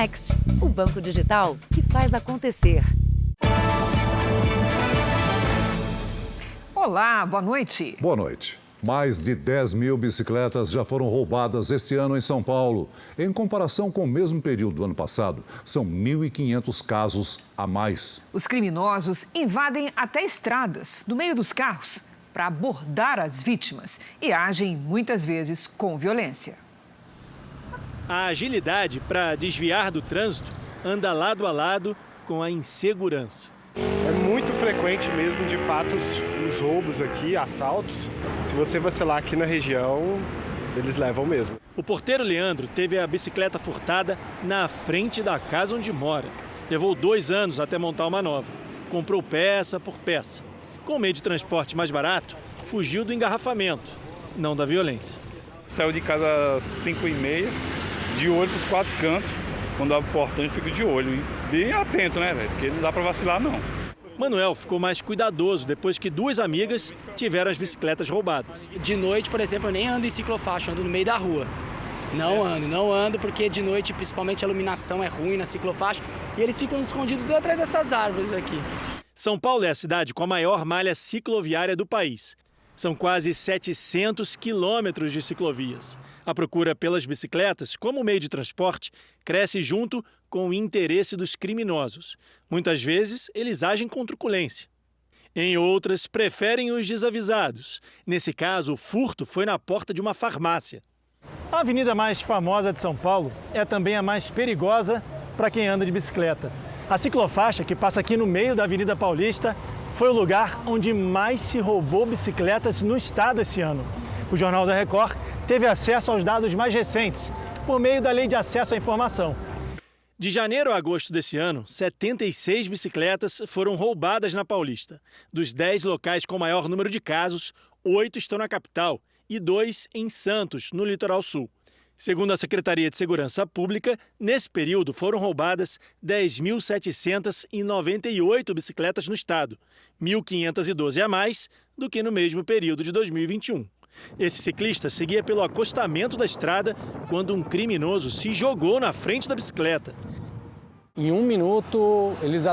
Next, o banco digital que faz acontecer. Olá, boa noite. Boa noite. Mais de 10 mil bicicletas já foram roubadas este ano em São Paulo. Em comparação com o mesmo período do ano passado, são 1.500 casos a mais. Os criminosos invadem até estradas, no meio dos carros, para abordar as vítimas e agem muitas vezes com violência. A agilidade para desviar do trânsito anda lado a lado com a insegurança. É muito frequente mesmo, de fato, os roubos aqui, assaltos. Se você vacilar aqui na região, eles levam mesmo. O porteiro Leandro teve a bicicleta furtada na frente da casa onde mora. Levou 2 anos até montar uma nova. Comprou peça por peça. Com o meio de transporte mais barato, fugiu do engarrafamento, não da violência. Saiu de casa às 5h30, de olho para os 4 cantos. Quando abre o portão, eu fico de olho, hein? Bem atento, né, velho? Porque não dá para vacilar, não. Manuel ficou mais cuidadoso depois que 2 amigas tiveram as bicicletas roubadas. De noite, por exemplo, eu nem ando em ciclofaixa, eu ando no meio da rua. Não ando porque de noite, principalmente, a iluminação é ruim na ciclofaixa e eles ficam escondidos tudo atrás dessas árvores aqui. São Paulo é a cidade com a maior malha cicloviária do país. São quase 700 quilômetros de ciclovias. A procura pelas bicicletas, como meio de transporte, cresce junto com o interesse dos criminosos. Muitas vezes, eles agem com truculência. Em outras, preferem os desavisados. Nesse caso, o furto foi na porta de uma farmácia. A avenida mais famosa de São Paulo é também a mais perigosa para quem anda de bicicleta. A ciclofaixa, que passa aqui no meio da Avenida Paulista, foi o lugar onde mais se roubou bicicletas no estado esse ano. O Jornal da Record teve acesso aos dados mais recentes, por meio da Lei de Acesso à Informação. De janeiro a agosto desse ano, 76 bicicletas foram roubadas na Paulista. Dos 10 locais com maior número de casos, 8 estão na capital e 2 em Santos, no Litoral Sul. Segundo a Secretaria de Segurança Pública, nesse período foram roubadas 10.798 bicicletas no estado, 1.512 a mais do que no mesmo período de 2021. Esse ciclista seguia pelo acostamento da estrada quando um criminoso se jogou na frente da bicicleta. Em 1 minuto, eles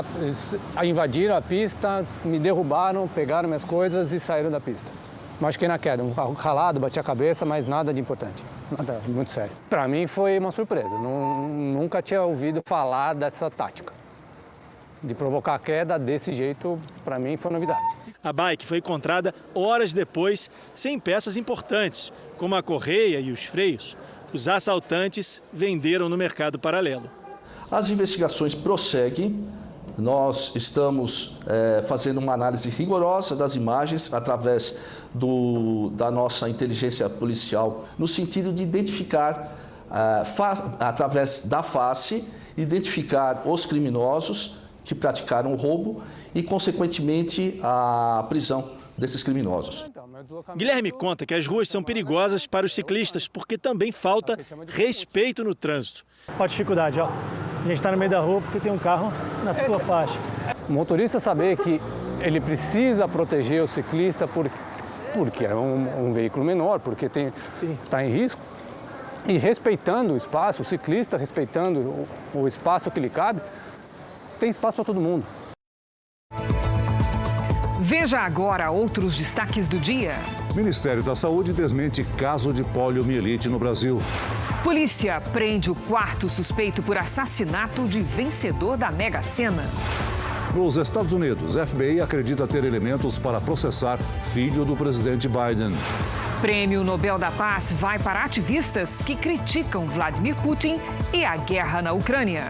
invadiram a pista, me derrubaram, pegaram minhas coisas e saíram da pista. Machuquei na queda, um carro ralado, bati a cabeça, mas nada de importante, nada muito sério. Para mim foi uma surpresa, nunca tinha ouvido falar dessa tática. De provocar a queda desse jeito, para mim foi novidade. A bike foi encontrada horas depois, sem peças importantes, como a correia e os freios. Os assaltantes venderam no mercado paralelo. As investigações prosseguem. Nós estamos fazendo uma análise rigorosa das imagens através da nossa inteligência policial, no sentido de identificar, através da face, identificar os criminosos que praticaram o roubo e, consequentemente, a prisão desses criminosos. Guilherme conta que as ruas são perigosas para os ciclistas porque também falta respeito no trânsito. Olha a dificuldade, ó. A gente está no meio da rua porque tem um carro na ciclofaixa. O motorista saber que ele precisa proteger o ciclista porque é um veículo menor, porque está em risco, e respeitando o espaço, o ciclista respeitando o espaço que lhe cabe, tem espaço para todo mundo. Veja agora outros destaques do dia. Ministério da Saúde desmente caso de poliomielite no Brasil. Polícia prende o 4º suspeito por assassinato de vencedor da Mega Sena. Nos Estados Unidos, FBI acredita ter elementos para processar filho do presidente Biden. Prêmio Nobel da Paz vai para ativistas que criticam Vladimir Putin e a guerra na Ucrânia.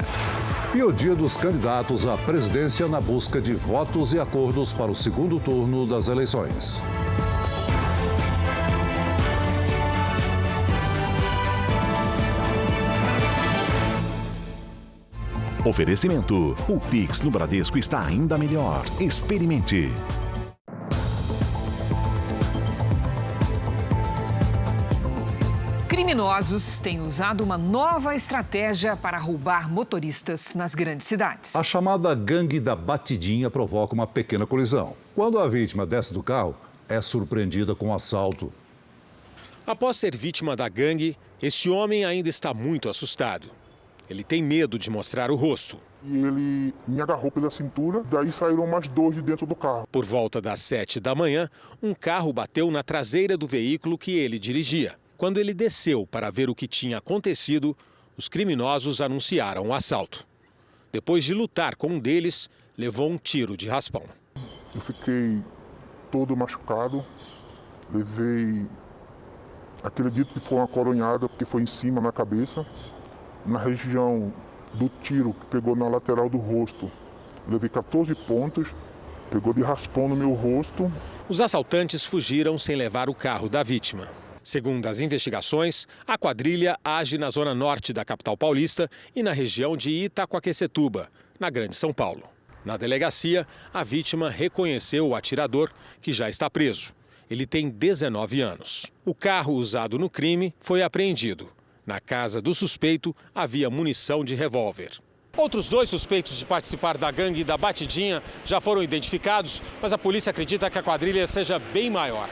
E o dia dos candidatos à presidência na busca de votos e acordos para o segundo turno das eleições. Oferecimento. O Pix no Bradesco está ainda melhor. Experimente. Criminosos têm usado uma nova estratégia para roubar motoristas nas grandes cidades. A chamada gangue da batidinha provoca uma pequena colisão. Quando a vítima desce do carro, é surpreendida com um assalto. Após ser vítima da gangue, este homem ainda está muito assustado. Ele tem medo de mostrar o rosto. E ele me agarrou pela cintura, daí saíram mais 2 de dentro do carro. Por volta das 7 da manhã, um carro bateu na traseira do veículo que ele dirigia. Quando ele desceu para ver o que tinha acontecido, os criminosos anunciaram o assalto. Depois de lutar com um deles, levou um tiro de raspão. Eu fiquei todo machucado, acredito que foi uma coronhada, porque foi em cima na cabeça, na região do tiro que pegou na lateral do rosto. Levei 14 pontos, pegou de raspão no meu rosto. Os assaltantes fugiram sem levar o carro da vítima. Segundo as investigações, a quadrilha age na zona norte da capital paulista e na região de Itaquaquecetuba, na Grande São Paulo. Na delegacia, a vítima reconheceu o atirador, que já está preso. Ele tem 19 anos. O carro usado no crime foi apreendido. Na casa do suspeito havia munição de revólver. Outros 2 suspeitos de participar da gangue da Batidinha já foram identificados, mas a polícia acredita que a quadrilha seja bem maior.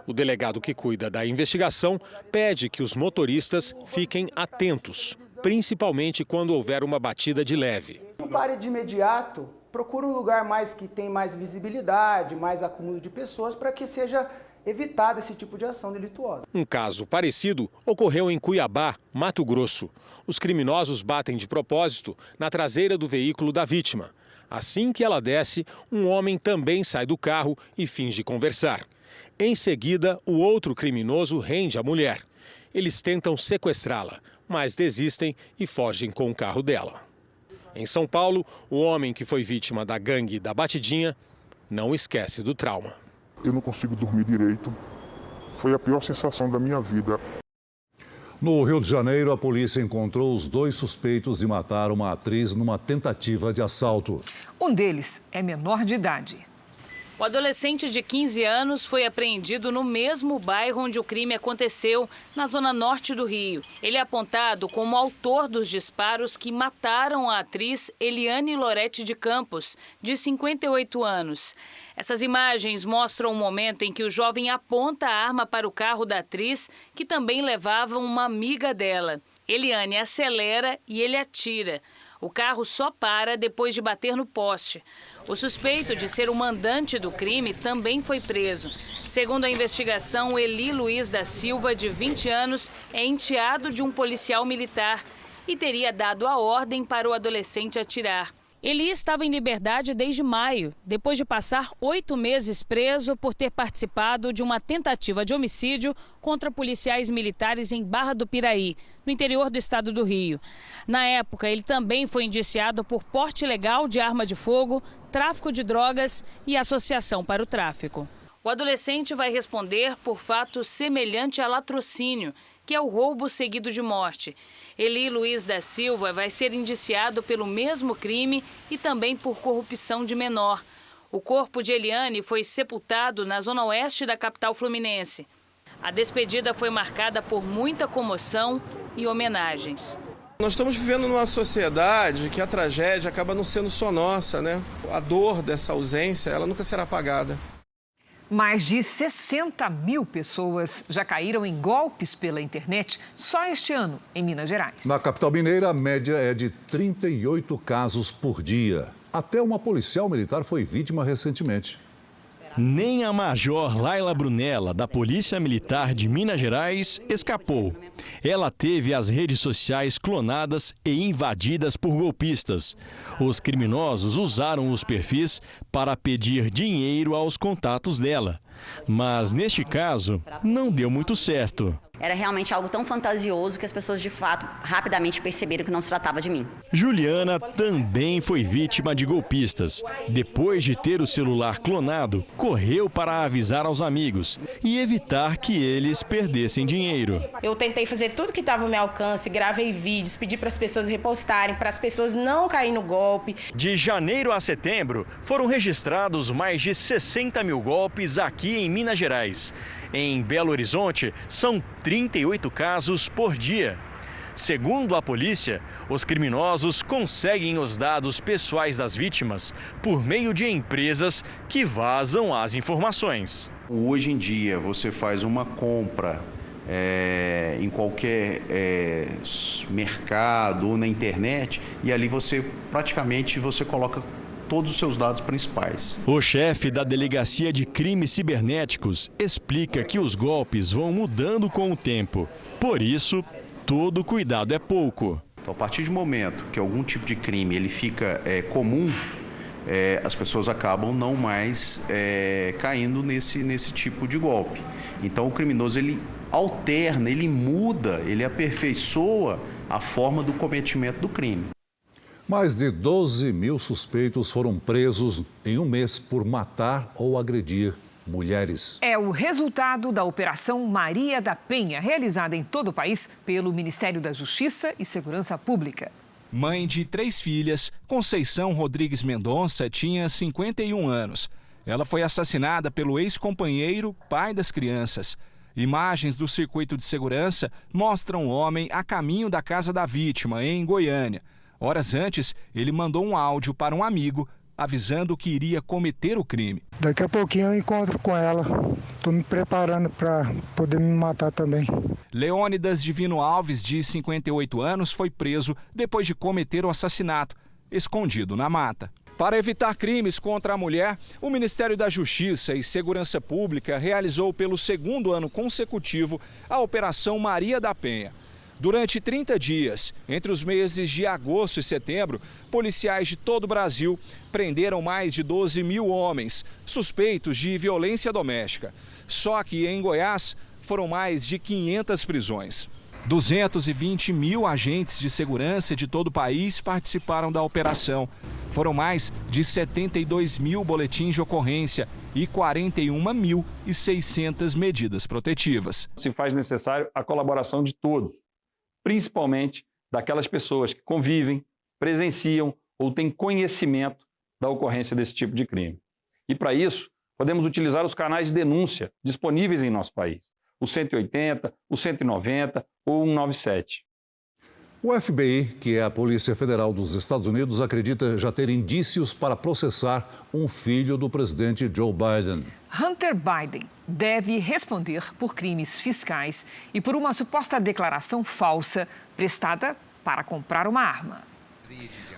O delegado que cuida da investigação pede que os motoristas fiquem atentos, principalmente quando houver uma batida de leve. Não pare de imediato, procure um lugar que tem mais visibilidade, mais acúmulo de pessoas, para que seja evitado esse tipo de ação delituosa. Um caso parecido ocorreu em Cuiabá, Mato Grosso. Os criminosos batem de propósito na traseira do veículo da vítima. Assim que ela desce, um homem também sai do carro e finge conversar. Em seguida, o outro criminoso rende a mulher. Eles tentam sequestrá-la, mas desistem e fogem com o carro dela. Em São Paulo, o homem que foi vítima da gangue da Batidinha não esquece do trauma. Eu não consigo dormir direito. Foi a pior sensação da minha vida. No Rio de Janeiro, a polícia encontrou os 2 suspeitos de matar uma atriz numa tentativa de assalto. Um deles é menor de idade. O adolescente de 15 anos foi apreendido no mesmo bairro onde o crime aconteceu, na zona norte do Rio. Ele é apontado como autor dos disparos que mataram a atriz Eliane Lorete de Campos, de 58 anos. Essas imagens mostram o momento em que o jovem aponta a arma para o carro da atriz, que também levava uma amiga dela. Eliane acelera e ele atira. O carro só para depois de bater no poste. O suspeito de ser o mandante do crime também foi preso. Segundo a investigação, Eli Luiz da Silva, de 20 anos, é enteado de um policial militar e teria dado a ordem para o adolescente atirar. Eli estava em liberdade desde maio, depois de passar 8 meses preso por ter participado de uma tentativa de homicídio contra policiais militares em Barra do Piraí, no interior do estado do Rio. Na época, ele também foi indiciado por porte ilegal de arma de fogo, tráfico de drogas e associação para o tráfico. O adolescente vai responder por fato semelhante a latrocínio, que é o roubo seguido de morte. Eli Luiz da Silva vai ser indiciado pelo mesmo crime e também por corrupção de menor. O corpo de Eliane foi sepultado na zona oeste da capital fluminense. A despedida foi marcada por muita comoção e homenagens. Nós estamos vivendo numa sociedade que a tragédia acaba não sendo só nossa, né? A dor dessa ausência, ela nunca será apagada. Mais de 60 mil pessoas já caíram em golpes pela internet só este ano, em Minas Gerais. Na capital mineira, a média é de 38 casos por dia. Até uma policial militar foi vítima recentemente. Nem a Major Laila Brunella, da Polícia Militar de Minas Gerais, escapou. Ela teve as redes sociais clonadas e invadidas por golpistas. Os criminosos usaram os perfis para pedir dinheiro aos contatos dela. Mas, neste caso, não deu muito certo. Era realmente algo tão fantasioso que as pessoas, de fato, rapidamente perceberam que não se tratava de mim. Juliana também foi vítima de golpistas. Depois de ter o celular clonado, correu para avisar aos amigos e evitar que eles perdessem dinheiro. Eu tentei fazer tudo que estava ao meu alcance, gravei vídeos, pedi para as pessoas repostarem, para as pessoas não caírem no golpe. De janeiro a setembro, foram registrados mais de 60 mil golpes aqui em Minas Gerais. Em Belo Horizonte, são 38 casos por dia. Segundo a polícia, os criminosos conseguem os dados pessoais das vítimas por meio de empresas que vazam as informações. Hoje em dia, você faz uma compra em qualquer mercado ou na internet, e ali você coloca todos os seus dados principais. O chefe da Delegacia de Crimes Cibernéticos explica que os golpes vão mudando com o tempo. Por isso, todo cuidado é pouco. Então, a partir do momento que algum tipo de crime ele fica comum, as pessoas acabam não mais caindo nesse tipo de golpe. Então, o criminoso ele alterna, ele muda, ele aperfeiçoa a forma do cometimento do crime. Mais de 12 mil suspeitos foram presos em um mês por matar ou agredir mulheres. É o resultado da Operação Maria da Penha, realizada em todo o país pelo Ministério da Justiça e Segurança Pública. Mãe de 3 filhas, Conceição Rodrigues Mendonça tinha 51 anos. Ela foi assassinada pelo ex-companheiro, pai das crianças. Imagens do circuito de segurança mostram o homem a caminho da casa da vítima, em Goiânia. Horas antes, ele mandou um áudio para um amigo, avisando que iria cometer o crime. Daqui a pouquinho eu encontro com ela. Estou me preparando para poder me matar também. Leônidas Divino Alves, de 58 anos, foi preso depois de cometer o assassinato, escondido na mata. Para evitar crimes contra a mulher, o Ministério da Justiça e Segurança Pública realizou pelo 2º ano consecutivo a Operação Maria da Penha. Durante 30 dias, entre os meses de agosto e setembro, policiais de todo o Brasil prenderam mais de 12 mil homens suspeitos de violência doméstica. Só que em Goiás foram mais de 500 prisões. 220 mil agentes de segurança de todo o país participaram da operação. Foram mais de 72 mil boletins de ocorrência e 41.600 medidas protetivas. Se faz necessário a colaboração de todos, principalmente daquelas pessoas que convivem, presenciam ou têm conhecimento da ocorrência desse tipo de crime. E para isso, podemos utilizar os canais de denúncia disponíveis em nosso país, o 180, o 190 ou o 197. O FBI, que é a Polícia Federal dos Estados Unidos, acredita já ter indícios para processar um filho do presidente Joe Biden. Hunter Biden deve responder por crimes fiscais e por uma suposta declaração falsa prestada para comprar uma arma.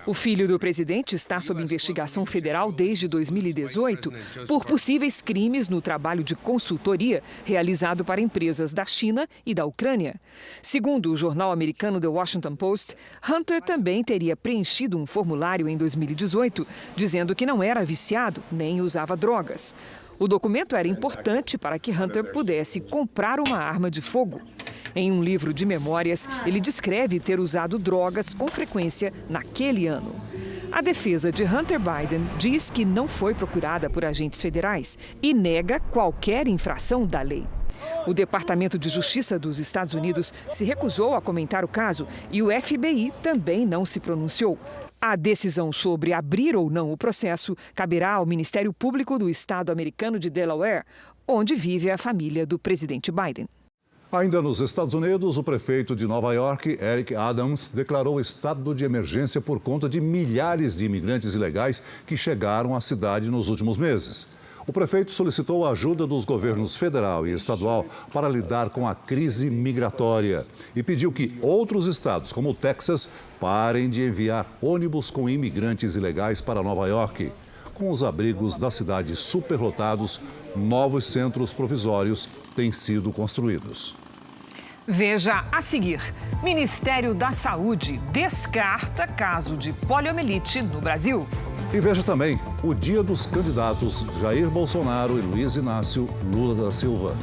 O filho do presidente está sob investigação federal desde 2018 por possíveis crimes no trabalho de consultoria realizado para empresas da China e da Ucrânia. Segundo o jornal americano The Washington Post, Hunter também teria preenchido um formulário em 2018 dizendo que não era viciado nem usava drogas. O documento era importante para que Hunter pudesse comprar uma arma de fogo. Em um livro de memórias, ele descreve ter usado drogas com frequência naquele ano. A defesa de Hunter Biden diz que não foi procurada por agentes federais e nega qualquer infração da lei. O Departamento de Justiça dos Estados Unidos se recusou a comentar o caso e o FBI também não se pronunciou. A decisão sobre abrir ou não o processo caberá ao Ministério Público do Estado americano de Delaware, onde vive a família do presidente Biden. Ainda nos Estados Unidos, o prefeito de Nova York, Eric Adams, declarou estado de emergência por conta de milhares de imigrantes ilegais que chegaram à cidade nos últimos meses. O prefeito solicitou a ajuda dos governos federal e estadual para lidar com a crise migratória e pediu que outros estados, como o Texas, parem de enviar ônibus com imigrantes ilegais para Nova York. Com os abrigos da cidade superlotados, novos centros provisórios têm sido construídos. Veja a seguir: Ministério da Saúde descarta caso de poliomielite no Brasil. E veja também o dia dos candidatos Jair Bolsonaro e Luiz Inácio Lula da Silva.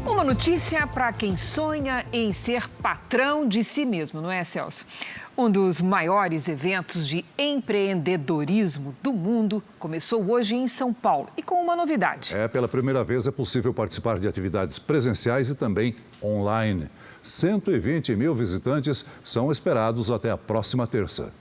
Uma notícia para quem sonha em ser patrão de si mesmo, não é, Celso? Um dos maiores eventos de empreendedorismo do mundo começou hoje em São Paulo e com uma novidade. Pela primeira vez é possível participar de atividades presenciais e também online. 120 mil visitantes são esperados até a próxima terça.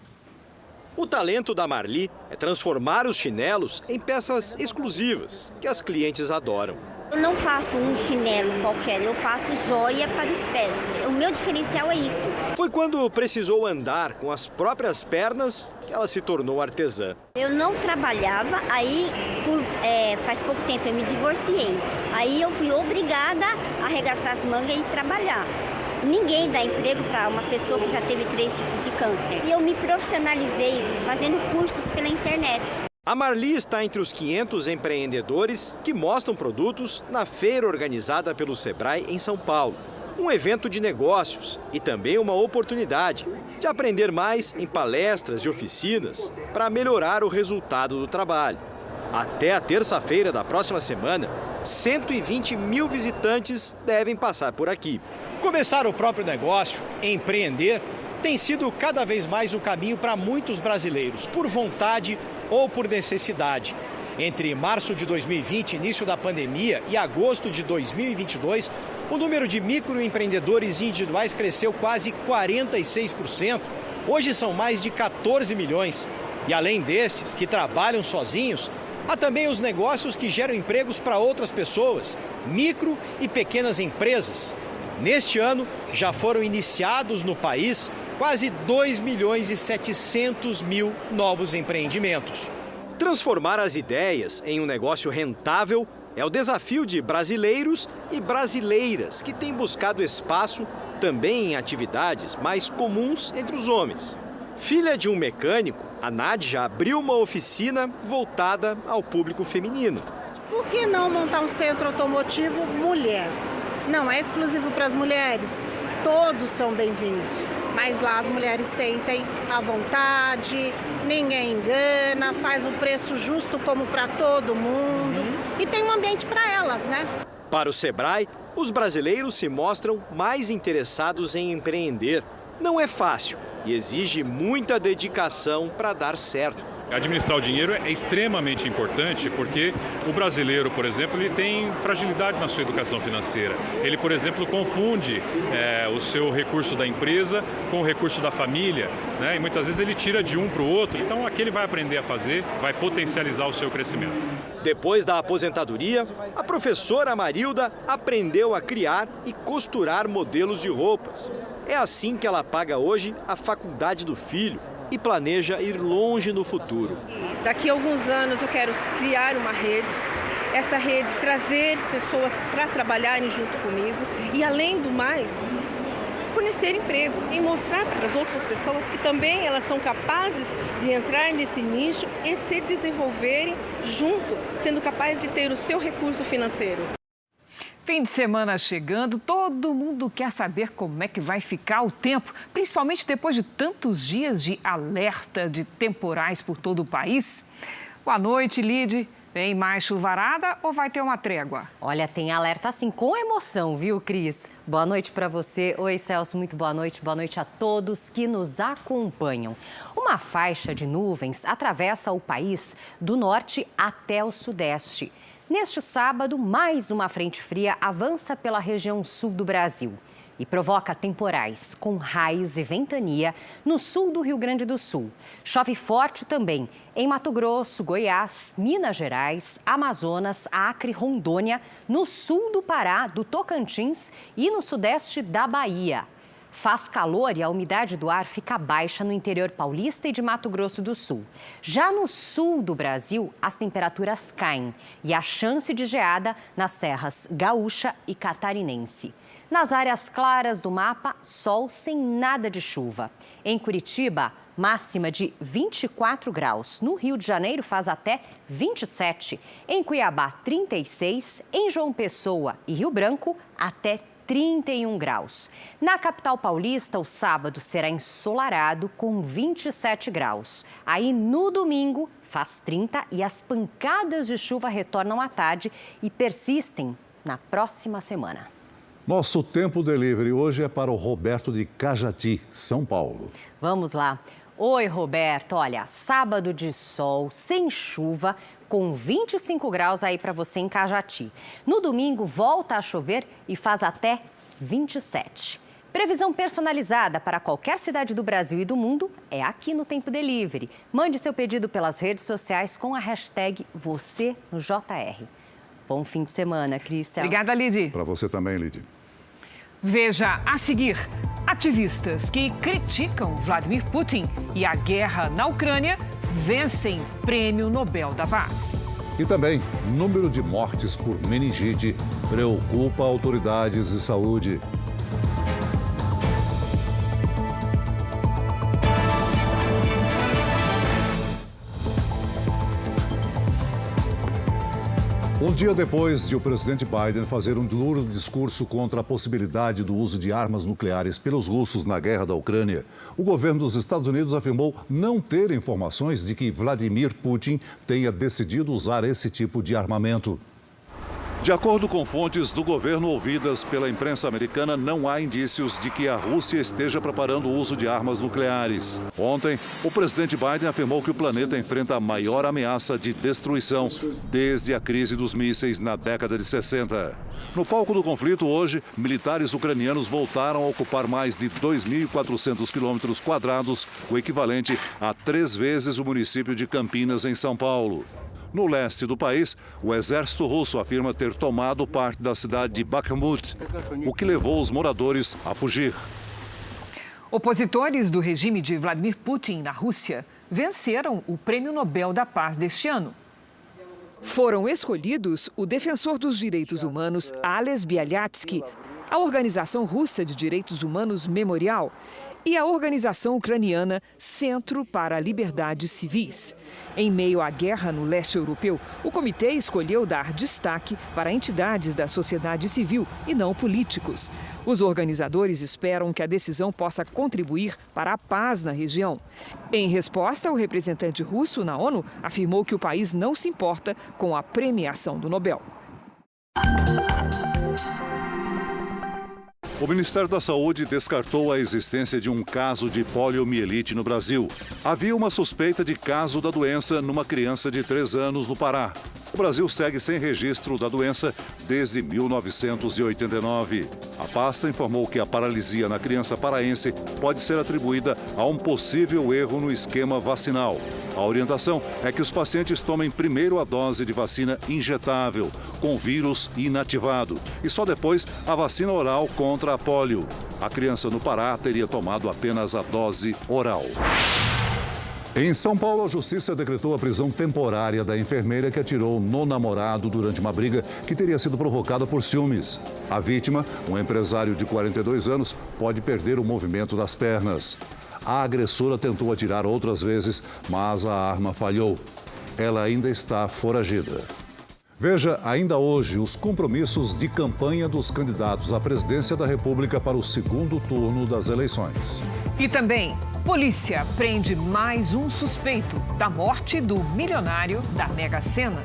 O talento da Marli é transformar os chinelos em peças exclusivas que as clientes adoram. Eu não faço um chinelo qualquer, eu faço joia para os pés. O meu diferencial é isso. Foi quando precisou andar com as próprias pernas que ela se tornou artesã. Eu não trabalhava, aí faz pouco tempo eu me divorciei. Aí eu fui obrigada a arregaçar as mangas e trabalhar. Ninguém dá emprego para uma pessoa que já teve 3 tipos de câncer. E eu me profissionalizei fazendo cursos pela internet. A Marli está entre os 500 empreendedores que mostram produtos na feira organizada pelo Sebrae em São Paulo. Um evento de negócios e também uma oportunidade de aprender mais em palestras e oficinas para melhorar o resultado do trabalho. Até a terça-feira da próxima semana, 120 mil visitantes devem passar por aqui. Começar o próprio negócio, empreender, tem sido cada vez mais o caminho para muitos brasileiros, por vontade ou por necessidade. Entre março de 2020, início da pandemia, e agosto de 2022, o número de microempreendedores individuais cresceu quase 46%. Hoje são mais de 14 milhões. E além destes, que trabalham sozinhos, há também os negócios que geram empregos para outras pessoas, micro e pequenas empresas. Neste ano, já foram iniciados no país quase 2.700.000 novos empreendimentos. Transformar as ideias em um negócio rentável é o desafio de brasileiros e brasileiras que têm buscado espaço também em atividades mais comuns entre os homens. Filha de um mecânico, a Nádia abriu uma oficina voltada ao público feminino. Por que não montar um centro automotivo mulher? Não é exclusivo para as mulheres, todos são bem-vindos, mas lá as mulheres sentem à vontade, ninguém engana, faz um preço justo como para todo mundo e tem um ambiente para elas, né? Para o Sebrae, os brasileiros se mostram mais interessados em empreender. Não é fácil e exige muita dedicação para dar certo. Administrar o dinheiro é extremamente importante porque o brasileiro, por exemplo, ele tem fragilidade na sua educação financeira. Ele, por exemplo, confunde o seu recurso da empresa com o recurso da família, né? E muitas vezes ele tira de um para o outro. Então, aqui ele vai aprender a fazer, vai potencializar o seu crescimento. Depois da aposentadoria, a professora Marilda aprendeu a criar e costurar modelos de roupas. É assim que ela paga hoje a faculdade do filho e planeja ir longe no futuro. Daqui a alguns anos eu quero criar uma rede, essa rede trazer pessoas para trabalharem junto comigo e, além do mais, fornecer emprego e mostrar para as outras pessoas que também elas são capazes de entrar nesse nicho e se desenvolverem junto, sendo capazes de ter o seu recurso financeiro. Fim de semana chegando, todo mundo quer saber como é que vai ficar o tempo, principalmente depois de tantos dias de alerta de temporais por todo o país. Boa noite, Lide. Vem mais chuvarada ou vai ter uma trégua? Olha, tem alerta assim, com emoção, viu, Cris? Boa noite para você. Oi, Celso, muito boa noite. Boa noite a todos que nos acompanham. Uma faixa de nuvens atravessa o país do norte até o sudeste. Neste sábado, mais uma frente fria avança pela região sul do Brasil e provoca temporais com raios e ventania no sul do Rio Grande do Sul. Chove forte também em Mato Grosso, Goiás, Minas Gerais, Amazonas, Acre, Rondônia, no sul do Pará, do Tocantins e no sudeste da Bahia. Faz calor e a umidade do ar fica baixa no interior paulista e de Mato Grosso do Sul. Já no sul do Brasil, as temperaturas caem e há chance de geada nas serras gaúcha e catarinense. Nas áreas claras do mapa, sol sem nada de chuva. Em Curitiba, máxima de 24 graus. No Rio de Janeiro, faz até 27. Em Cuiabá, 36. Em João Pessoa e Rio Branco, até 31 graus. Na capital paulista, o sábado será ensolarado com 27 graus. Aí, no domingo, faz 30 e as pancadas de chuva retornam à tarde e persistem na próxima semana. Nosso Tempo Delivery hoje é para o Roberto de Cajati, São Paulo. Vamos lá. Oi, Roberto. Olha, sábado de sol, sem chuva, com 25 graus aí para você em Cajati. No domingo, volta a chover e faz até 27. Previsão personalizada para qualquer cidade do Brasil e do mundo é aqui no Tempo Delivery. Mande seu pedido pelas redes sociais com a hashtag #VocêNoJR. Bom fim de semana, Cris. Obrigada, Lidi. Para você também, Lidi. Veja a seguir: ativistas que criticam Vladimir Putin e a guerra na Ucrânia vencem Prêmio Nobel da Paz. E também, número de mortes por meningite preocupa autoridades de saúde. Um dia depois de o presidente Biden fazer um duro discurso contra a possibilidade do uso de armas nucleares pelos russos na guerra da Ucrânia, o governo dos Estados Unidos afirmou não ter informações de que Vladimir Putin tenha decidido usar esse tipo de armamento. De acordo com fontes do governo ouvidas pela imprensa americana, não há indícios de que a Rússia esteja preparando o uso de armas nucleares. Ontem, o presidente Biden afirmou que o planeta enfrenta a maior ameaça de destruição desde a crise dos mísseis na década de 60. No palco do conflito, hoje, militares ucranianos voltaram a ocupar mais de 2.400 quilômetros quadrados, o equivalente a 3 vezes o município de Campinas, em São Paulo. No leste do país, o exército russo afirma ter tomado parte da cidade de Bakhmut, o que levou os moradores a fugir. Opositores do regime de Vladimir Putin na Rússia venceram o Prêmio Nobel da Paz deste ano. Foram escolhidos o defensor dos direitos humanos Ales Bialyatsky, a Organização Russa de Direitos Humanos Memorial e a organização ucraniana Centro para Liberdades Civis. Em meio à guerra no leste europeu, o comitê escolheu dar destaque para entidades da sociedade civil e não políticos. Os organizadores esperam que a decisão possa contribuir para a paz na região. Em resposta, o representante russo na ONU afirmou que o país não se importa com a premiação do Nobel. O Ministério da Saúde descartou a existência de um caso de poliomielite no Brasil. Havia uma suspeita de caso da doença numa criança de 3 anos no Pará. O Brasil segue sem registro da doença desde 1989. A pasta informou que a paralisia na criança paraense pode ser atribuída a um possível erro no esquema vacinal. A orientação é que os pacientes tomem primeiro a dose de vacina injetável, com vírus inativado, e só depois a vacina oral contra a pólio. A criança no Pará teria tomado apenas a dose oral. Em São Paulo, a justiça decretou a prisão temporária da enfermeira que atirou no namorado durante uma briga que teria sido provocada por ciúmes. A vítima, um empresário de 42 anos, pode perder o movimento das pernas. A agressora tentou atirar outras vezes, mas a arma falhou. Ela ainda está foragida. Veja ainda hoje os compromissos de campanha dos candidatos à presidência da República para o segundo turno das eleições. E também, polícia prende mais um suspeito da morte do milionário da Mega Sena.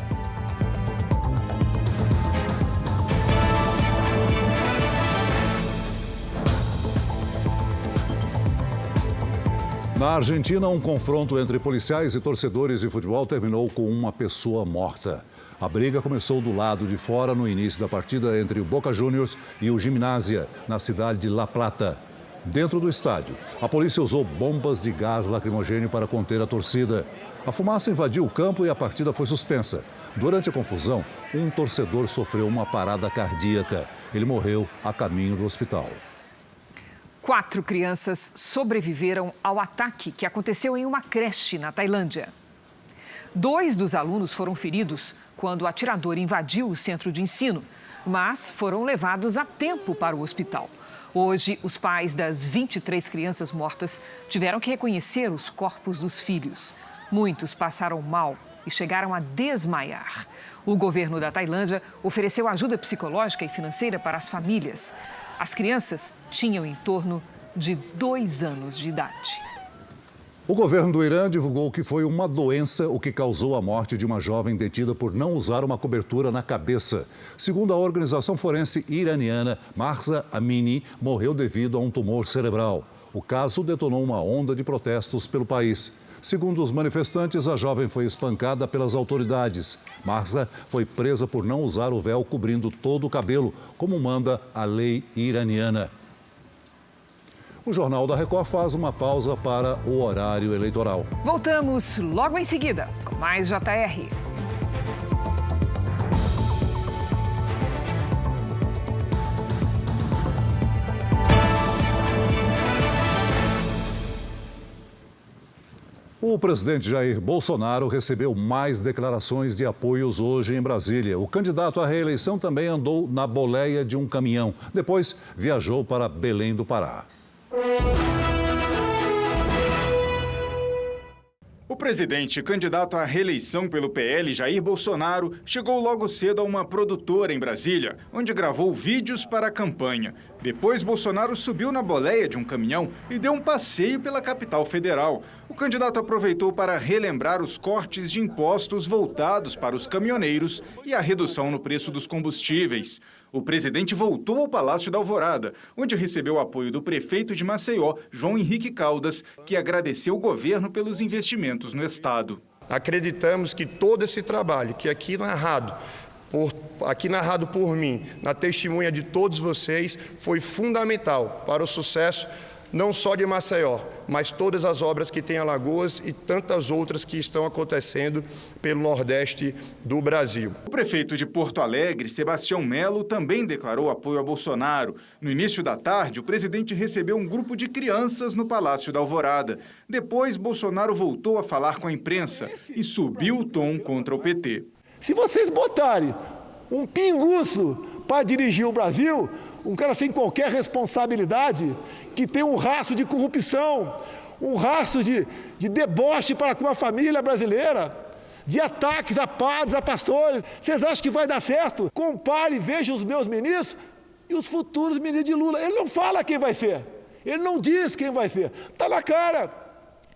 Na Argentina, um confronto entre policiais e torcedores de futebol terminou com uma pessoa morta. A briga começou do lado de fora no início da partida entre o Boca Juniors e o Gimnasia, na cidade de La Plata. Dentro do estádio, a polícia usou bombas de gás lacrimogêneo para conter a torcida. A fumaça invadiu o campo e a partida foi suspensa. Durante a confusão, um torcedor sofreu uma parada cardíaca. Ele morreu a caminho do hospital. 4 crianças sobreviveram ao ataque que aconteceu em uma creche na Tailândia. 2 dos alunos foram feridos quando o atirador invadiu o centro de ensino, mas foram levados a tempo para o hospital. Hoje, os pais das 23 crianças mortas tiveram que reconhecer os corpos dos filhos. Muitos passaram mal e chegaram a desmaiar. O governo da Tailândia ofereceu ajuda psicológica e financeira para as famílias. As crianças tinham em torno de 2 anos de idade. O governo do Irã divulgou que foi uma doença o que causou a morte de uma jovem detida por não usar uma cobertura na cabeça. Segundo a organização forense iraniana, Mahsa Amini morreu devido a um tumor cerebral. O caso detonou uma onda de protestos pelo país. Segundo os manifestantes, a jovem foi espancada pelas autoridades. Mahsa foi presa por não usar o véu cobrindo todo o cabelo, como manda a lei iraniana. O Jornal da Record faz uma pausa para o horário eleitoral. Voltamos logo em seguida com mais JR. O presidente Jair Bolsonaro recebeu mais declarações de apoios hoje em Brasília. O candidato à reeleição também andou na boleia de um caminhão. Depois, viajou para Belém do Pará. O presidente candidato à reeleição pelo PL, Jair Bolsonaro, chegou logo cedo a uma produtora em Brasília, onde gravou vídeos para a campanha. Depois, Bolsonaro subiu na boleia de um caminhão e deu um passeio pela capital federal. O candidato aproveitou para relembrar os cortes de impostos voltados para os caminhoneiros e a redução no preço dos combustíveis. O presidente voltou ao Palácio da Alvorada, onde recebeu o apoio do prefeito de Maceió, João Henrique Caldas, que agradeceu o governo pelos investimentos no estado. Acreditamos que todo esse trabalho, que aqui narrado por mim, na testemunha de todos vocês, foi fundamental para o sucesso não só de Maceió, mas todas as obras que tem em Alagoas e tantas outras que estão acontecendo pelo Nordeste do Brasil. O prefeito de Porto Alegre, Sebastião Melo, também declarou apoio a Bolsonaro. No início da tarde, o presidente recebeu um grupo de crianças no Palácio da Alvorada. Depois, Bolsonaro voltou a falar com a imprensa e subiu o tom contra o PT. Se vocês botarem um pinguço para dirigir o Brasil, um cara sem qualquer responsabilidade, que tem um rastro de corrupção, um rastro de deboche para com a família brasileira, de ataques a padres, a pastores, vocês acham que vai dar certo? Compare, veja os meus ministros e os futuros ministros de Lula. Ele não fala quem vai ser, ele não diz quem vai ser. Está na cara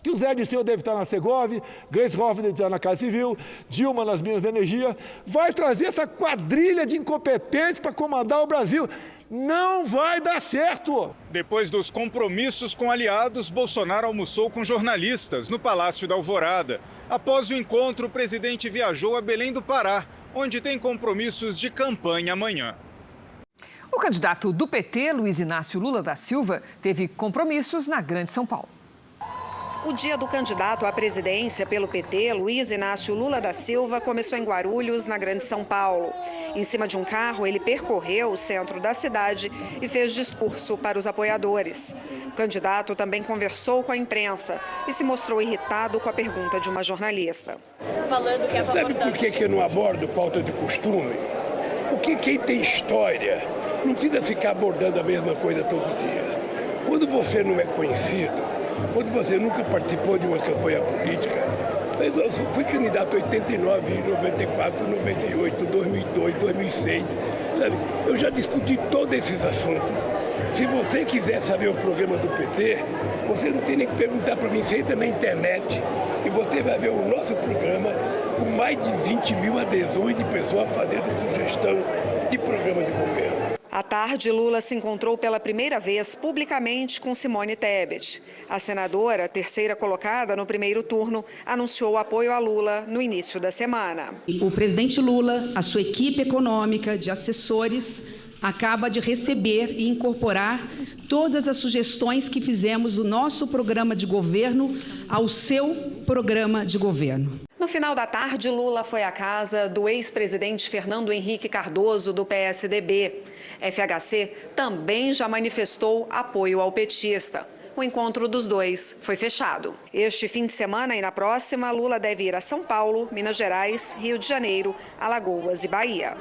que o Zé Dirceu deve estar na Segov, Gleisi Hoffmann deve estar na Casa Civil, Dilma nas Minas de Energia. Vai trazer essa quadrilha de incompetentes para comandar o Brasil. Não vai dar certo! Depois dos compromissos com aliados, Bolsonaro almoçou com jornalistas no Palácio da Alvorada. Após o encontro, o presidente viajou a Belém do Pará, onde tem compromissos de campanha amanhã. O candidato do PT, Luiz Inácio Lula da Silva, teve compromissos na Grande São Paulo. O dia do candidato à presidência pelo PT, Luiz Inácio Lula da Silva, começou em Guarulhos, na Grande São Paulo. Em cima de um carro, ele percorreu o centro da cidade e fez discurso para os apoiadores. O candidato também conversou com a imprensa e se mostrou irritado com a pergunta de uma jornalista. Sabe por que eu não abordo pauta de costume? Porque quem tem história não precisa ficar abordando a mesma coisa todo dia. Quando você não é conhecido, quando você nunca participou de uma campanha política, eu fui candidato em 89, 94, 98, 2002, 2006, sabe? Eu já discuti todos esses assuntos. Se você quiser saber o programa do PT, você não tem nem que perguntar para mim, você entra na internet e você vai ver o nosso programa com mais de 20 mil adesões de pessoas fazendo sugestão de programa de governo. À tarde, Lula se encontrou pela primeira vez publicamente com Simone Tebet. A senadora, terceira colocada no primeiro turno, anunciou apoio a Lula no início da semana. O presidente Lula, a sua equipe econômica de assessores, acaba de receber e incorporar todas as sugestões que fizemos do nosso programa de governo ao seu programa de governo. No final da tarde, Lula foi à casa do ex-presidente Fernando Henrique Cardoso, do PSDB. FHC também já manifestou apoio ao petista. O encontro dos dois foi fechado. Este fim de semana e na próxima, Lula deve ir a São Paulo, Minas Gerais, Rio de Janeiro, Alagoas e Bahia.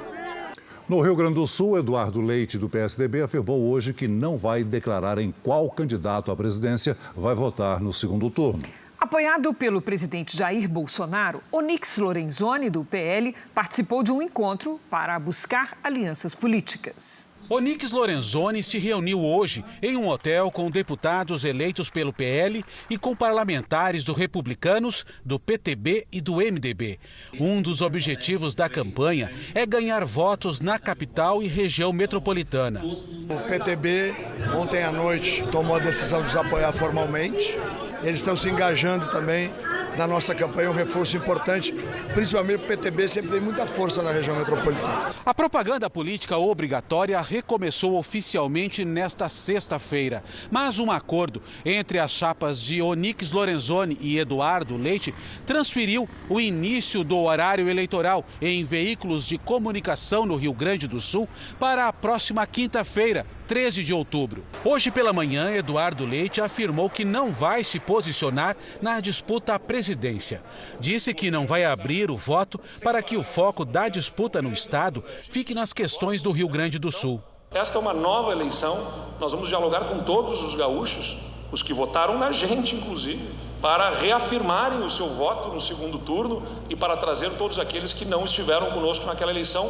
No Rio Grande do Sul, Eduardo Leite, do PSDB, afirmou hoje que não vai declarar em qual candidato à presidência vai votar no segundo turno. Apoiado pelo presidente Jair Bolsonaro, Onyx Lorenzoni, do PL, participou de um encontro para buscar alianças políticas. Onyx Lorenzoni se reuniu hoje em um hotel com deputados eleitos pelo PL e com parlamentares do Republicanos, do PTB e do MDB. Um dos objetivos da campanha é ganhar votos na capital e região metropolitana. O PTB, ontem à noite, tomou a decisão de nos apoiar formalmente. Eles estão se engajando também na nossa campanha, um reforço importante, principalmente o PTB sempre tem muita força na região metropolitana. A propaganda política obrigatória recomeçou oficialmente nesta sexta-feira, mas um acordo entre as chapas de Onyx Lorenzoni e Eduardo Leite transferiu o início do horário eleitoral em veículos de comunicação no Rio Grande do Sul para a próxima quinta-feira, 13 de outubro. Hoje pela manhã, Eduardo Leite afirmou que não vai se posicionar na disputa à presidência. Disse que não vai abrir o voto para que o foco da disputa no estado fique nas questões do Rio Grande do Sul. Esta é uma nova eleição, nós vamos dialogar com todos os gaúchos, os que votaram na gente, inclusive, para reafirmarem o seu voto no segundo turno e para trazer todos aqueles que não estiveram conosco naquela eleição.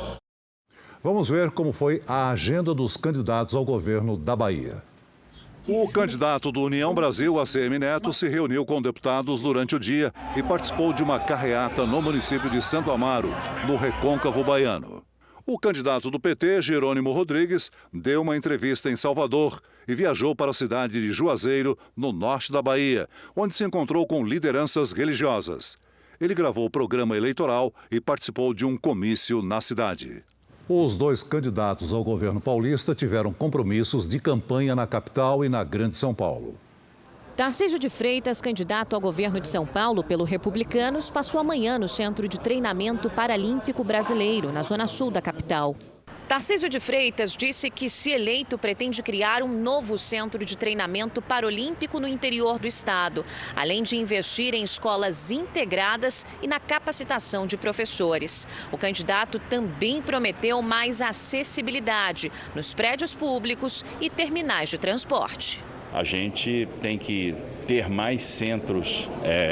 Vamos ver como foi a agenda dos candidatos ao governo da Bahia. O candidato do União Brasil, ACM Neto, se reuniu com deputados durante o dia e participou de uma carreata no município de Santo Amaro, no Recôncavo Baiano. O candidato do PT, Jerônimo Rodrigues, deu uma entrevista em Salvador e viajou para a cidade de Juazeiro, no norte da Bahia, onde se encontrou com lideranças religiosas. Ele gravou o programa eleitoral e participou de um comício na cidade. Os dois candidatos ao governo paulista tiveram compromissos de campanha na capital e na Grande São Paulo. Tarcísio de Freitas, candidato ao governo de São Paulo pelo Republicanos, passou amanhã no Centro de Treinamento Paralímpico Brasileiro, na zona sul da capital. Tarcísio de Freitas disse que, se eleito, pretende criar um novo centro de treinamento paralímpico no interior do estado, além de investir em escolas integradas e na capacitação de professores. O candidato também prometeu mais acessibilidade nos prédios públicos e terminais de transporte. A gente tem que ter mais centros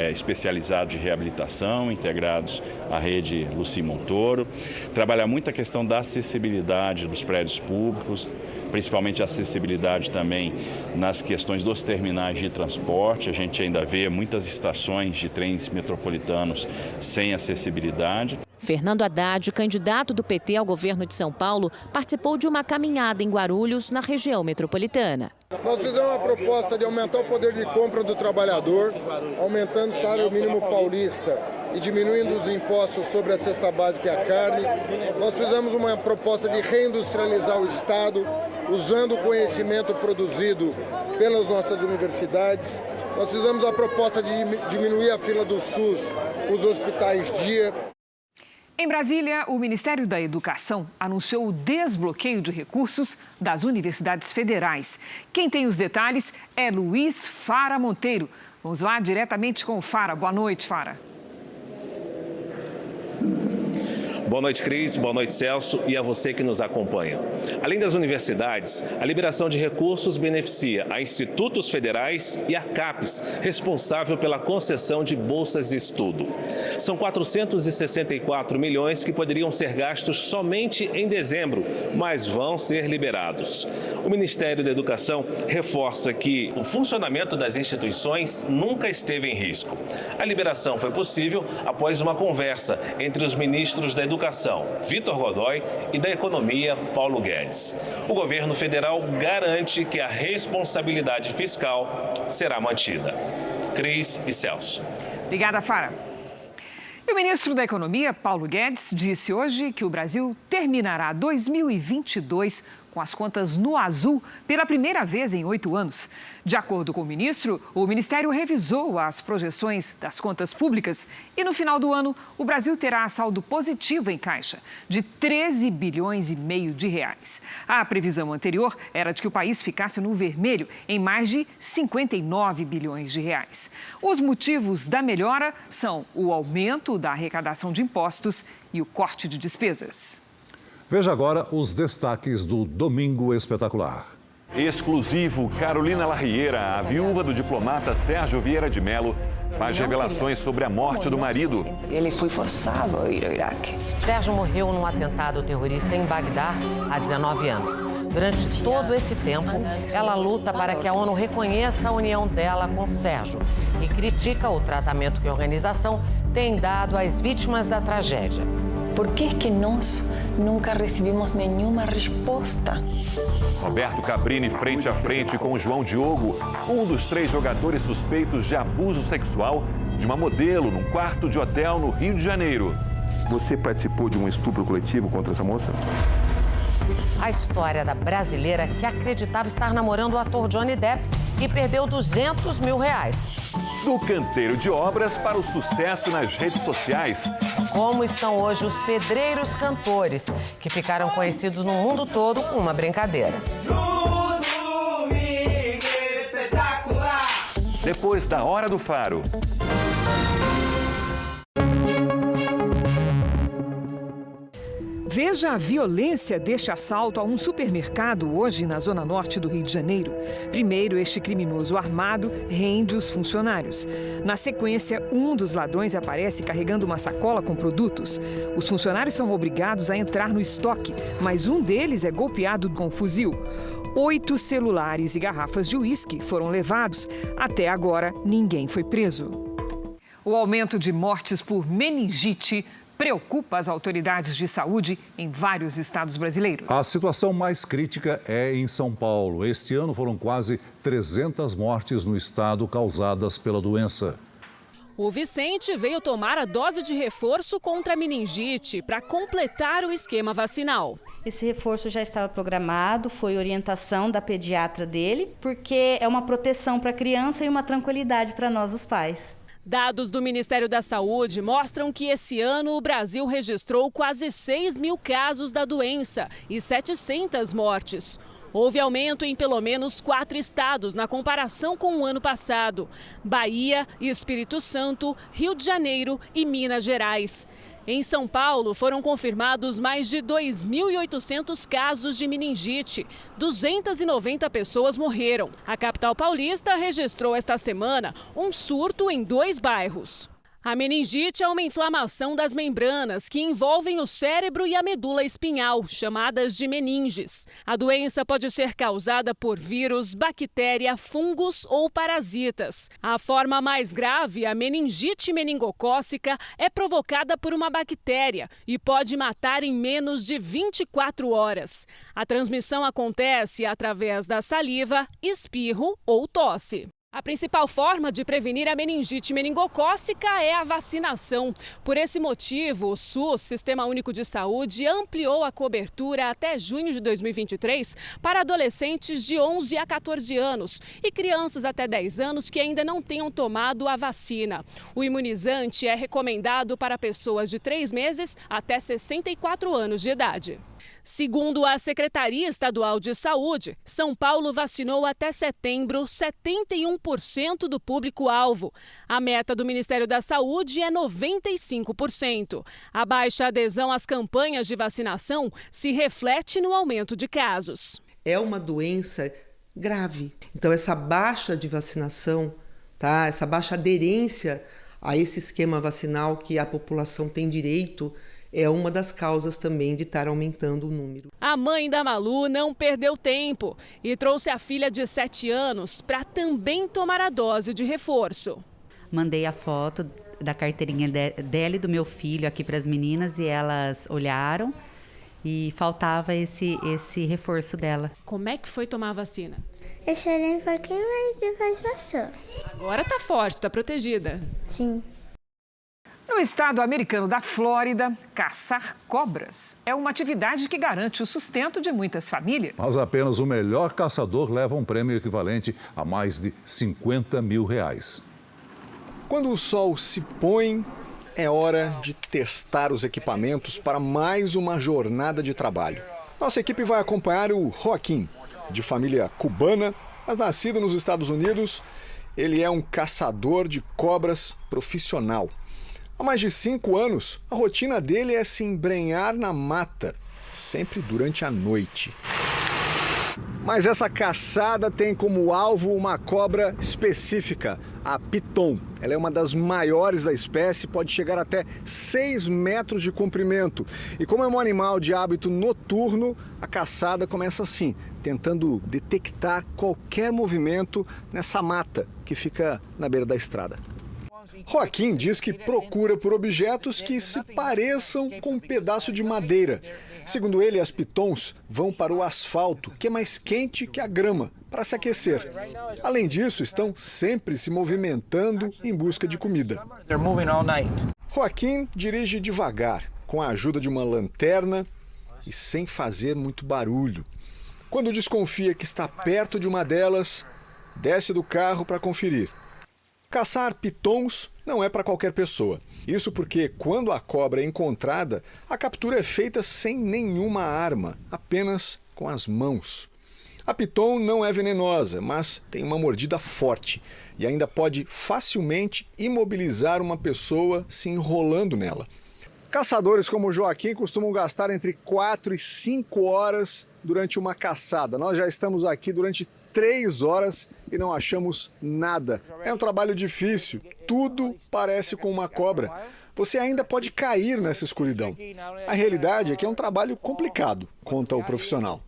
especializados de reabilitação, integrados à rede Luci Montoro, trabalhar muito a questão da acessibilidade dos prédios públicos, principalmente a acessibilidade também nas questões dos terminais de transporte. A gente ainda vê muitas estações de trens metropolitanos sem acessibilidade. Fernando Haddad, candidato do PT ao governo de São Paulo, participou de uma caminhada em Guarulhos, na região metropolitana. Nós fizemos uma proposta de aumentar o poder de compra do trabalhador, aumentando o salário mínimo paulista e diminuindo os impostos sobre a cesta básica e a carne. Nós fizemos uma proposta de reindustrializar o Estado, usando o conhecimento produzido pelas nossas universidades. Nós fizemos a proposta de diminuir a fila do SUS, os hospitais-dia. Em Brasília, o Ministério da Educação anunciou o desbloqueio de recursos das universidades federais. Quem tem os detalhes é Luiz Fara Monteiro. Vamos lá diretamente com o Fara. Boa noite, Fara. Boa noite, Cris. Boa noite, Celso, e a você que nos acompanha. Além das universidades, a liberação de recursos beneficia a institutos federais e a CAPES, responsável pela concessão de bolsas de estudo. São 464 milhões que poderiam ser gastos somente em dezembro, mas vão ser liberados. O Ministério da Educação reforça que o funcionamento das instituições nunca esteve em risco. A liberação foi possível após uma conversa entre os ministros da Educação, Vitor Godoy, e da Economia, Paulo Guedes. O governo federal garante que a responsabilidade fiscal será mantida. Cris e Celso. Obrigada, Fara. E o ministro da Economia, Paulo Guedes, disse hoje que o Brasil terminará 2022 com as contas no azul pela primeira vez em 8 anos. De acordo com o ministro, o Ministério revisou as projeções das contas públicas e no final do ano o Brasil terá saldo positivo em caixa de 13 bilhões e meio de reais. A previsão anterior era de que o país ficasse no vermelho em mais de 59 bilhões de reais. Os motivos da melhora são o aumento da arrecadação de impostos e o corte de despesas. Veja agora os destaques do Domingo Espetacular. Exclusivo, Carolina Larriera, a viúva do diplomata Sérgio Vieira de Mello, faz revelações sobre a morte do marido. Ele foi forçado a ir ao Iraque. Sérgio morreu num atentado terrorista em Bagdá há 19 anos. Durante todo esse tempo, ela luta para que a ONU reconheça a união dela com Sérgio e critica o tratamento que a organização tem dado às vítimas da tragédia. Por que nós nunca recebemos nenhuma resposta? Roberto Cabrini frente a frente com João Diogo, um dos 3 jogadores suspeitos de abuso sexual de uma modelo num quarto de hotel no Rio de Janeiro. Você participou de um estupro coletivo contra essa moça? A história da brasileira que acreditava estar namorando o ator Johnny Depp e perdeu R$200 mil. Do canteiro de obras para o sucesso nas redes sociais. Como estão hoje os pedreiros cantores, que ficaram conhecidos no mundo todo com uma brincadeira. depois da Hora do Faro. Veja a violência deste assalto a um supermercado hoje na zona norte do Rio de Janeiro. Primeiro, este criminoso armado rende os funcionários. Na sequência, um dos ladrões aparece carregando uma sacola com produtos. Os funcionários são obrigados a entrar no estoque, mas um deles é golpeado com um fuzil. 8 celulares e garrafas de uísque foram levados. Até agora, ninguém foi preso. O aumento de mortes por meningite preocupa as autoridades de saúde em vários estados brasileiros. A situação mais crítica é em São Paulo. Este ano foram quase 300 mortes no estado causadas pela doença. O Vicente veio tomar a dose de reforço contra a meningite para completar o esquema vacinal. Esse reforço já estava programado, foi orientação da pediatra dele, porque é uma proteção para a criança e uma tranquilidade para nós, os pais. Dados do Ministério da Saúde mostram que esse ano o Brasil registrou quase 6 mil casos da doença e 700 mortes. Houve aumento em pelo menos 4 estados na comparação com o ano passado: Bahia, Espírito Santo, Rio de Janeiro e Minas Gerais. Em São Paulo, foram confirmados mais de 2.800 casos de meningite. 290 pessoas morreram. A capital paulista registrou esta semana um surto em 2 bairros. A meningite é uma inflamação das membranas que envolvem o cérebro e a medula espinhal, chamadas de meninges. A doença pode ser causada por vírus, bactéria, fungos ou parasitas. A forma mais grave, a meningite meningocócica, é provocada por uma bactéria e pode matar em menos de 24 horas. A transmissão acontece através da saliva, espirro ou tosse. A principal forma de prevenir a meningite meningocócica é a vacinação. Por esse motivo, o SUS, Sistema Único de Saúde, ampliou a cobertura até junho de 2023 para adolescentes de 11 a 14 anos e crianças até 10 anos que ainda não tenham tomado a vacina. O imunizante é recomendado para pessoas de 3 meses até 64 anos de idade. Segundo a Secretaria Estadual de Saúde, São Paulo vacinou até setembro 71% do público-alvo. A meta do Ministério da Saúde é 95%. A baixa adesão às campanhas de vacinação se reflete no aumento de casos. É uma doença grave. Então, essa baixa de vacinação, essa baixa aderência a esse esquema vacinal que a população tem direito, é uma das causas também de estar aumentando o número. A mãe da Malu não perdeu tempo e trouxe a filha de 7 anos para também tomar a dose de reforço. Mandei a foto da carteirinha dela e do meu filho aqui para as meninas e elas olharam e faltava esse reforço dela. Como é que foi tomar a vacina? Eu chorei um pouquinho, mas depois passou. Agora tá forte, tá protegida. Sim. No estado americano da Flórida, caçar cobras é uma atividade que garante o sustento de muitas famílias. Mas apenas o melhor caçador leva um prêmio equivalente a mais de R$50 mil. Quando o sol se põe, é hora de testar os equipamentos para mais uma jornada de trabalho. Nossa equipe vai acompanhar o Joaquim, de família cubana, mas nascido nos Estados Unidos. Ele é um caçador de cobras profissional. Há mais de 5 anos, a rotina dele é se embrenhar na mata, sempre durante a noite. Mas essa caçada tem como alvo uma cobra específica, a piton. Ela é uma das maiores da espécie, pode chegar até 6 metros de comprimento. E como é um animal de hábito noturno, a caçada começa assim, tentando detectar qualquer movimento nessa mata que fica na beira da estrada. Joaquim diz que procura por objetos que se pareçam com um pedaço de madeira. Segundo ele, as pitons vão para o asfalto, que é mais quente que a grama, para se aquecer. Além disso, estão sempre se movimentando em busca de comida. Joaquim dirige devagar, com a ajuda de uma lanterna e sem fazer muito barulho. Quando desconfia que está perto de uma delas, desce do carro para conferir. Caçar pitons não é para qualquer pessoa. Isso porque, quando a cobra é encontrada, a captura é feita sem nenhuma arma, apenas com as mãos. A piton não é venenosa, mas tem uma mordida forte e ainda pode facilmente imobilizar uma pessoa se enrolando nela. Caçadores como o Joaquim costumam gastar entre 4 e 5 horas durante uma caçada. Nós já estamos aqui durante 3 horas e não achamos nada. É um trabalho difícil, tudo parece com uma cobra. Você ainda pode cair nessa escuridão. A realidade é que é um trabalho complicado, conta o profissional.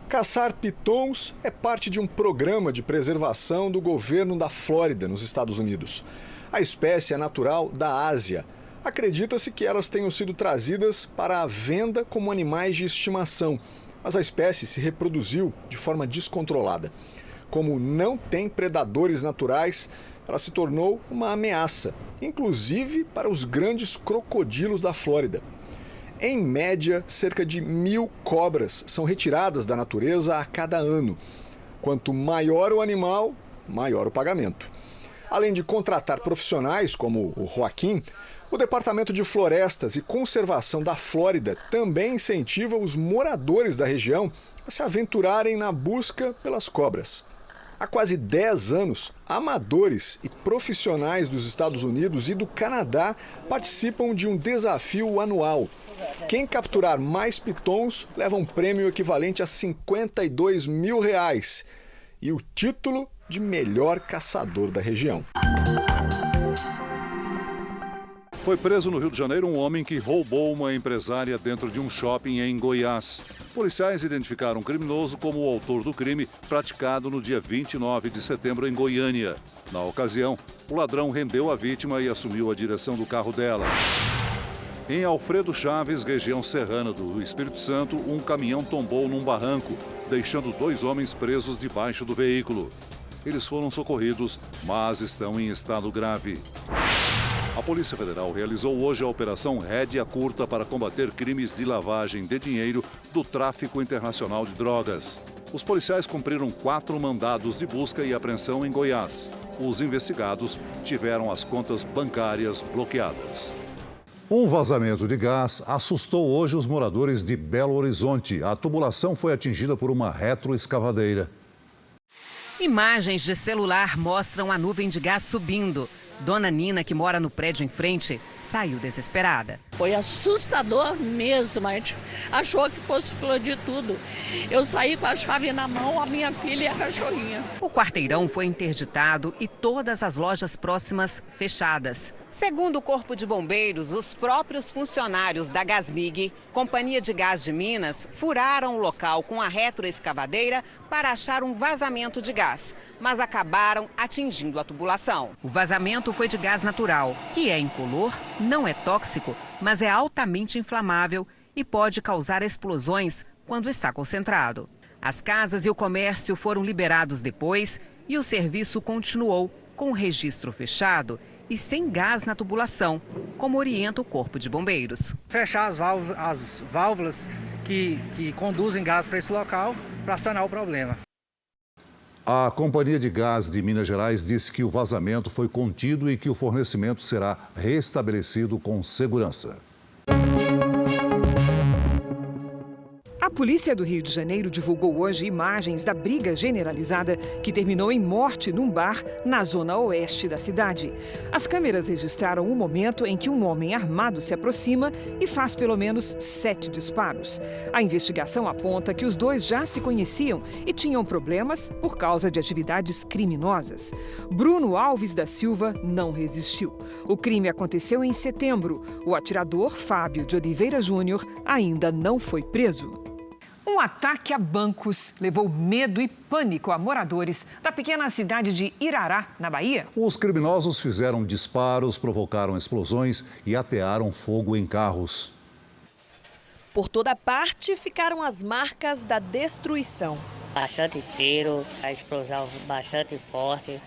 Caçar pitons é parte de um programa de preservação do governo da Flórida, nos Estados Unidos. A espécie é natural da Ásia. Acredita-se que elas tenham sido trazidas para a venda como animais de estimação, mas a espécie se reproduziu de forma descontrolada. Como não tem predadores naturais, ela se tornou uma ameaça, inclusive para os grandes crocodilos da Flórida. Em média, cerca de 1.000 cobras são retiradas da natureza a cada ano. Quanto maior o animal, maior o pagamento. Além de contratar profissionais como o Joaquim, o Departamento de Florestas e Conservação da Flórida também incentiva os moradores da região a se aventurarem na busca pelas cobras. Há quase 10 anos, amadores e profissionais dos Estados Unidos e do Canadá participam de um desafio anual. Quem capturar mais pitons leva um prêmio equivalente a R$52 mil e o título de melhor caçador da região. Foi preso no Rio de Janeiro um homem que roubou uma empresária dentro de um shopping em Goiás. Policiais identificaram o criminoso como o autor do crime praticado no dia 29 de setembro em Goiânia. Na ocasião, o ladrão rendeu a vítima e assumiu a direção do carro dela. Em Alfredo Chaves, região serrana do Espírito Santo, um caminhão tombou num barranco, deixando 2 homens presos debaixo do veículo. Eles foram socorridos, mas estão em estado grave. A Polícia Federal realizou hoje a Operação Rédea Curta para combater crimes de lavagem de dinheiro do tráfico internacional de drogas. Os policiais cumpriram 4 mandados de busca e apreensão em Goiás. Os investigados tiveram as contas bancárias bloqueadas. Um vazamento de gás assustou hoje os moradores de Belo Horizonte. A tubulação foi atingida por uma retroescavadeira. Imagens de celular mostram a nuvem de gás subindo. Dona Nina, que mora no prédio em frente, saiu desesperada. Foi assustador mesmo, a gente achou que fosse explodir tudo. Eu saí com a chave na mão, a minha filha e a cachorrinha. O quarteirão foi interditado e todas as lojas próximas fechadas. Segundo o Corpo de Bombeiros, os próprios funcionários da Gasmig, Companhia de Gás de Minas, furaram o local com a retroescavadeira para achar um vazamento de gás, mas acabaram atingindo a tubulação. O vazamento foi de gás natural, que é incolor, não é tóxico, mas é altamente inflamável e pode causar explosões quando está concentrado. As casas e o comércio foram liberados depois e o serviço continuou com o registro fechado e sem gás na tubulação, como orienta o Corpo de Bombeiros. Fechar as válvulas que conduzem gás para esse local para sanar o problema. A Companhia de Gás de Minas Gerais disse que o vazamento foi contido e que o fornecimento será restabelecido com segurança. A polícia do Rio de Janeiro divulgou hoje imagens da briga generalizada que terminou em morte num bar na zona oeste da cidade. As câmeras registraram o momento em que um homem armado se aproxima e faz pelo menos 7 disparos. A investigação aponta que os dois já se conheciam e tinham problemas por causa de atividades criminosas. Bruno Alves da Silva não resistiu. O crime aconteceu em setembro. O atirador, Fábio de Oliveira Júnior, ainda não foi preso. Um ataque a bancos levou medo e pânico a moradores da pequena cidade de Irará, na Bahia. Os criminosos fizeram disparos, provocaram explosões e atearam fogo em carros. Por toda parte ficaram as marcas da destruição. Bastante tiro, a explosão bastante forte.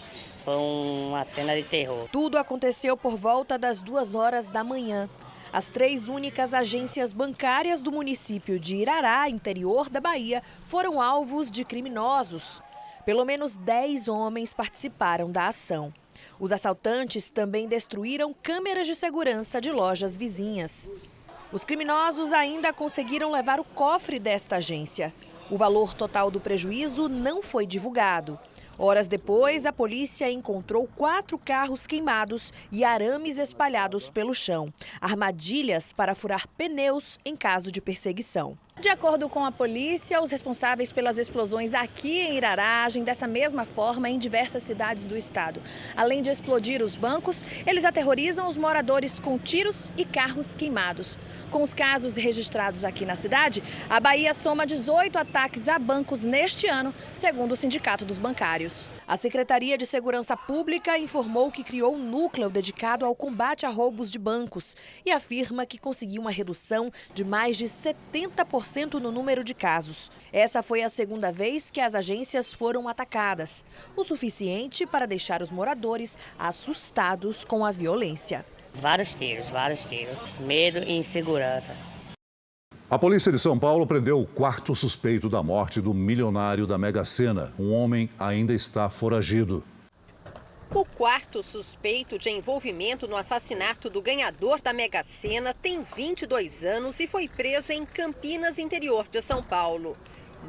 Foi uma cena de terror. Tudo aconteceu por volta das 2 horas da manhã. As 3 únicas agências bancárias do município de Irará, interior da Bahia, foram alvos de criminosos. Pelo menos 10 homens participaram da ação. Os assaltantes também destruíram câmeras de segurança de lojas vizinhas. Os criminosos ainda conseguiram levar o cofre desta agência. O valor total do prejuízo não foi divulgado. Horas depois, a polícia encontrou 4 carros queimados e arames espalhados pelo chão. Armadilhas para furar pneus em caso de perseguição. De acordo com a polícia, os responsáveis pelas explosões aqui em Irará agem dessa mesma forma em diversas cidades do estado. Além de explodir os bancos, eles aterrorizam os moradores com tiros e carros queimados. Com os casos registrados aqui na cidade, a Bahia soma 18 ataques a bancos neste ano, segundo o Sindicato dos Bancários. A Secretaria de Segurança Pública informou que criou um núcleo dedicado ao combate a roubos de bancos e afirma que conseguiu uma redução de mais de 70% no número de casos. Essa foi a segunda vez que as agências foram atacadas, o suficiente para deixar os moradores assustados com a violência. Vários tiros, medo e insegurança. A polícia de São Paulo prendeu o 4º suspeito da morte do milionário da Mega Sena. Um homem ainda está foragido. O 4º suspeito de envolvimento no assassinato do ganhador da Mega Sena tem 22 anos e foi preso em Campinas, interior de São Paulo.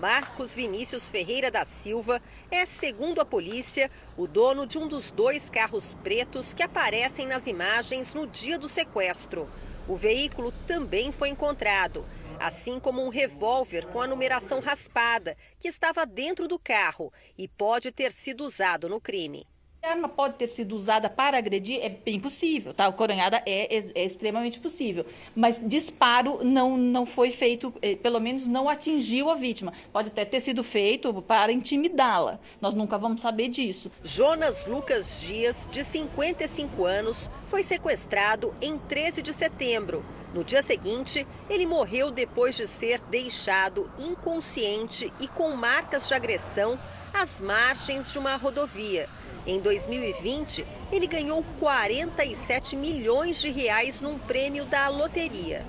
Marcos Vinícius Ferreira da Silva é, segundo a polícia, o dono de um dos 2 carros pretos que aparecem nas imagens no dia do sequestro. O veículo também foi encontrado, assim como um revólver com a numeração raspada, que estava dentro do carro e pode ter sido usado no crime. A arma pode ter sido usada para agredir, é bem possível, tá? Coronhada é extremamente possível, mas disparo não foi feito, pelo menos não atingiu a vítima. Pode até ter sido feito para intimidá-la, nós nunca vamos saber disso. Jonas Lucas Dias, de 55 anos, foi sequestrado em 13 de setembro. No dia seguinte, ele morreu depois de ser deixado inconsciente e com marcas de agressão às margens de uma rodovia. Em 2020, ele ganhou 47 milhões de reais num prêmio da loteria.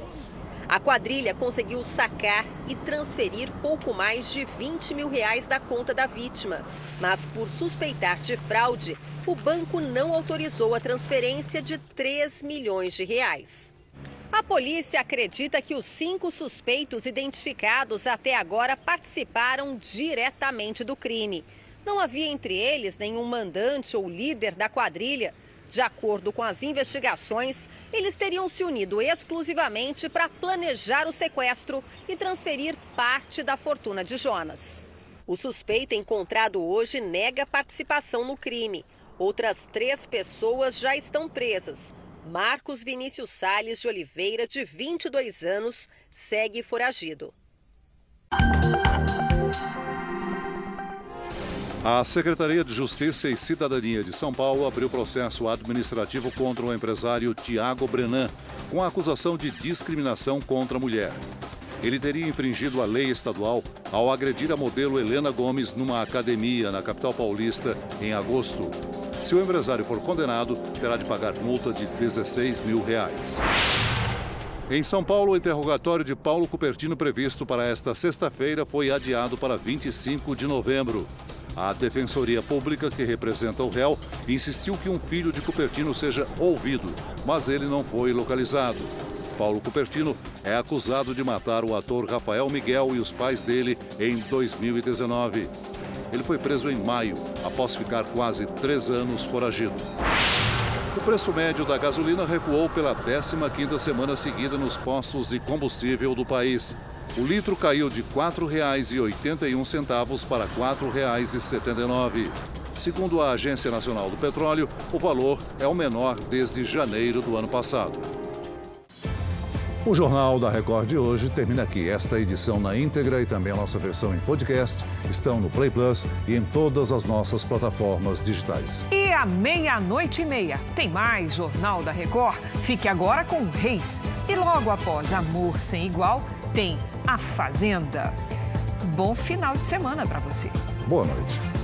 A quadrilha conseguiu sacar e transferir pouco mais de 20 mil reais da conta da vítima. Mas por suspeitar de fraude, o banco não autorizou a transferência de 3 milhões de reais. A polícia acredita que os 5 suspeitos identificados até agora participaram diretamente do crime. Não havia entre eles nenhum mandante ou líder da quadrilha. De acordo com as investigações, eles teriam se unido exclusivamente para planejar o sequestro e transferir parte da fortuna de Jonas. O suspeito encontrado hoje nega participação no crime. Outras 3 pessoas já estão presas. Marcos Vinícius Salles de Oliveira, de 22 anos, segue foragido. A Secretaria de Justiça e Cidadania de São Paulo abriu processo administrativo contra o empresário Tiago Brenan, com a acusação de discriminação contra a mulher. Ele teria infringido a lei estadual ao agredir a modelo Helena Gomes numa academia na capital paulista em agosto. Se o empresário for condenado, terá de pagar multa de R$16 mil. Em São Paulo, o interrogatório de Paulo Cupertino previsto para esta sexta-feira foi adiado para 25 de novembro. A Defensoria Pública, que representa o réu, insistiu que um filho de Cupertino seja ouvido, mas ele não foi localizado. Paulo Cupertino é acusado de matar o ator Rafael Miguel e os pais dele em 2019. Ele foi preso em maio, após ficar quase 3 anos foragido. O preço médio da gasolina recuou pela 15ª semana seguida nos postos de combustível do país. O litro caiu de R$ 4,81 para R$ 4,79. Segundo a Agência Nacional do Petróleo, o valor é o menor desde janeiro do ano passado. O Jornal da Record de hoje termina aqui. Esta edição na íntegra e também a nossa versão em podcast estão no Play Plus e em todas as nossas plataformas digitais. E à 00:30 tem mais Jornal da Record. Fique agora com Reis. E logo após Amor Sem Igual, tem A Fazenda. Bom final de semana para você. Boa noite.